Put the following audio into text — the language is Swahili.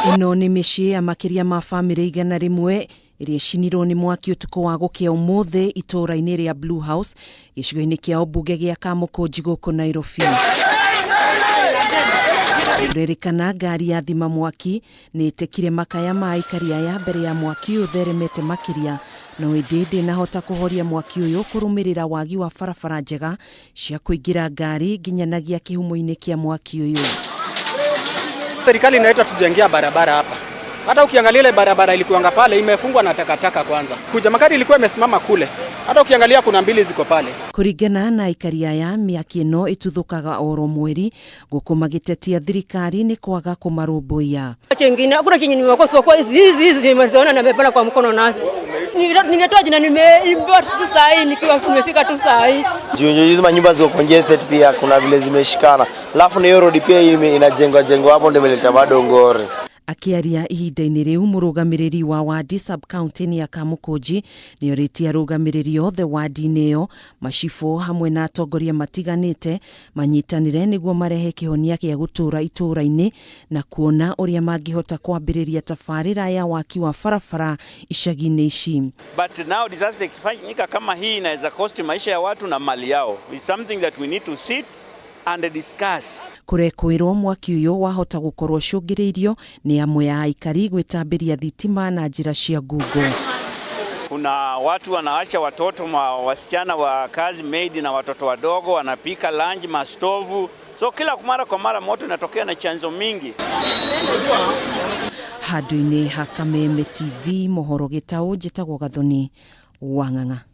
Ino nĩ mĩciĩ ya makĩria ma bamĩrĩ 100 iria cinirwo nĩ mwaki ũtukũ wa gũkĩa ũmũthĩ itũũra-inĩ rĩa Blue House gĩcigo-inĩ kĩa ũmbunge gĩa Kamukunji gũkũ Nairobi. Kũrerĩkana ngari ya thima mwaki nĩ ĩtekire makaya ma aikari aya mbere ya mwaki ũtheremete makĩria, no ĩndĩ ndĩnahota kũhoria mwaki ũyũ kũrũmĩrĩra wagi wa barabara njega cia kũingĩra ngari nginyanagia kĩhumo-inĩ kĩa mwaki ũyũ. Serikali inaita tujengea barabara hapa. Hata ukiangalia ile barabara ilikuanga pale imefungwa na takataka kwanza. Kuja magari ilikuwa imesimama kule. Hata ukiangalia kuna mbili ziko pale. Kũringana na aikari aya mĩaki ĩno ĩtuthũkaga oro mweri gũkũ magĩtetia thirikari nĩ kwaga kũmarũmbũiya. Chengine hakuna chenye nimekosa kwa hizi nimeziona na nimepana kwa mkono nazo. Ningetoa jina nimeimba tu saa hii nikiwa nimefika tu saa hii. Hizo manyumba ziko congested pia kuna vile zimeshikana. Alafu na hiyo road pia inajengwa hapo ndio imeleta bado ngore. Akiaria ihinda-inĩ rĩu mũrũgamĩrĩri wa wadi sub-county ya Kamukunji nĩ orĩtie arũgamĩrĩri othe wadi-inĩ ĩyo macibũ hamwe na atongoria matiganĩte manyitanĩre nĩguo marehe kĩhonia gĩa gũtũũra itũũra-inĩ na kuona ũrĩa mangĩhota kwambĩrĩria tabarĩra ya waki wa barabara icagi-inĩ ici. But now disaster ikifanyika kama hii inaweza cost maisha ya watu na mali yao. It's something that we need to sit and discuss. Kũrekwĩrwo mwaki ũyũ wahota gũkorwo cũngĩrĩirio nĩ amwe ya aikari gwĩtambĩria thitima na njĩra cia ngungo. Kuna watu wanaacha watoto wasichana wa kazi maid na watoto wadogo wanapika lunch mastovu. So kila mara kwa mara moto inatokea na chanzo mingi. Handũ-inĩ ha Kameme TV mohoro Gĩtaũ njĩtagwo Gathoni Wang'ang'a.